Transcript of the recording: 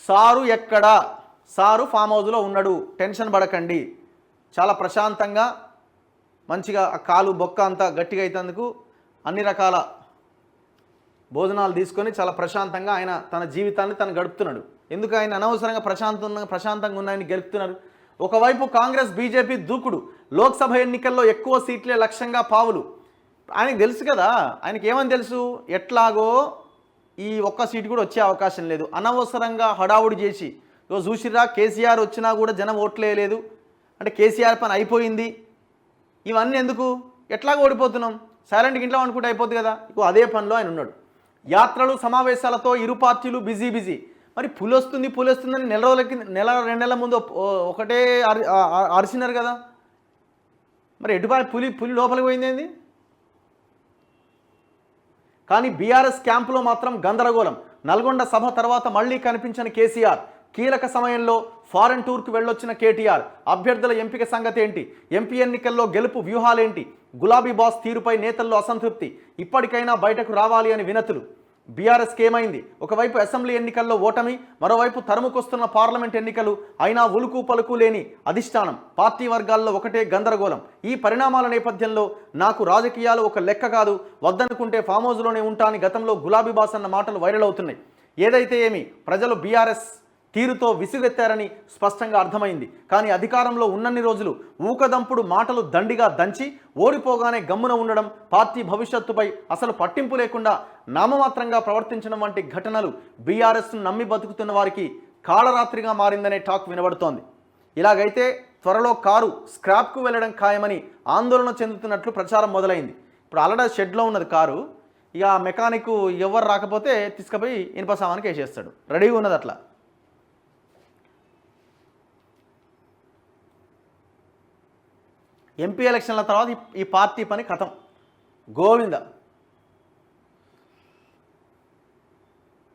Sir ఎక్కడా? Sir form హౌస్లో ఉన్నాడు, టెన్షన్ పడకండి, చాలా ప్రశాంతంగా మంచిగా ఆ కాలు బొక్క అంతా గట్టిగా అయితందుకు అన్ని రకాల భోజనాలు తీసుకొని చాలా ప్రశాంతంగా ఆయన తన జీవితాన్ని తను గడుపుతున్నాడు. ఎందుకు ఆయన అనవసరంగా ప్రశాంతంగా ఉన్నాయని గెలుపుతున్నారు? ఒకవైపు కాంగ్రెస్ బీజేపీ దూకుడు, లోక్సభ ఎన్నికల్లో ఎక్కువ సీట్లే లక్ష్యంగా పావులు. ఆయనకు తెలుసు కదా, ఆయనకి ఏమని తెలుసు, ఎట్లాగో ఈ ఒక్క సీటు కూడా వచ్చే అవకాశం లేదు, అనవసరంగా హడావుడి చేసి చూసిరా కేసీఆర్ వచ్చినా కూడా జనం ఓట్లేయలేదు అంటే కేసీఆర్ పని అయిపోయింది, ఇవన్నీ ఎందుకు, ఎట్లాగో ఓడిపోతున్నాం, సైలెంట్గా ఇంట్లో అనుకుంటే అయిపోద్ది కదా. ఇక అదే పనిలో ఆయన ఉన్నాడు. యాత్రలు సమావేశాలతో ఇరు పార్టీలు బిజీ. మరి పులి వస్తుందని నెల రోజులకి రెండు నెలల ముందు ఒకటే అరిసినారు కదా, మరి ఎటుపాయి పులి లోపలికి పోయింది ఏంది? కానీ బీఆర్ఎస్ క్యాంపులో మాత్రం గందరగోళం. నల్గొండ సభ తర్వాత మళ్లీ కనిపించని కేసీఆర్, కీలక సమయంలో ఫారెన్ టూర్కు వెళ్ళొచ్చిన కేటీఆర్, అభ్యర్థుల ఎంపిక సంగతి ఏంటి, ఎంపీ ఎన్నికల్లో గెలుపు వ్యూహాలేంటి, గులాబీ బాస్ తీరుపై నేతల్లో అసంతృప్తి, ఇప్పటికైనా బయటకు రావాలి అని వినతులు. బీఆర్ఎస్కి ఏమైంది? ఒకవైపు అసెంబ్లీ ఎన్నికల్లో ఓటమి, మరోవైపు తరుముకొస్తున్న పార్లమెంట్ ఎన్నికలు, అయినా ఉలుకు పలుకు లేని అధిష్టానం, పార్టీ వర్గాల్లో ఒకటే గందరగోళం. ఈ పరిణామాల నేపథ్యంలో నాకు రాజకీయాలు ఒక లెక్క కాదు, వద్దనుకుంటే ఫామ్ హౌస్లోనే ఉంటా అని గతంలో గులాబీ బాస్ అన్న మాటలు వైరల్ అవుతున్నాయి. ఏదైతే ఏమి, ప్రజలు బీఆర్ఎస్ తీరుతో విసుగెత్తారని స్పష్టంగా అర్థమైంది. కానీ అధికారంలో ఉన్నన్ని రోజులు ఊకదంపుడు మాటలు దండిగా దంచి ఓడిపోగానే గమ్మున ఉండడం, పార్టీ భవిష్యత్తుపై అసలు పట్టింపు లేకుండా నామమాత్రంగా ప్రవర్తించడం వంటి ఘటనలు బీఆర్ఎస్ను నమ్మి బతుకుతున్న వారికి కాళరాత్రిగా మారిందనే టాక్ వినబడుతోంది. ఇలాగైతే త్వరలో కారు స్క్రాప్కు వెళ్ళడం ఖాయమని ఆందోళన చెందుతున్నట్లు ప్రచారం మొదలైంది. ఇప్పుడు ఆల్రెడీ షెడ్లో ఉన్నది కారు, ఇక మెకానిక్ ఎవరు రాకపోతే తీసుకుపోయి ఇనుప సామానికి వేసేస్తాడు, రెడీగా ఉన్నది అట్లా. ఎంపీ ఎలక్షన్ల తర్వాత ఈ పార్టీ పని కథం, గోవింద.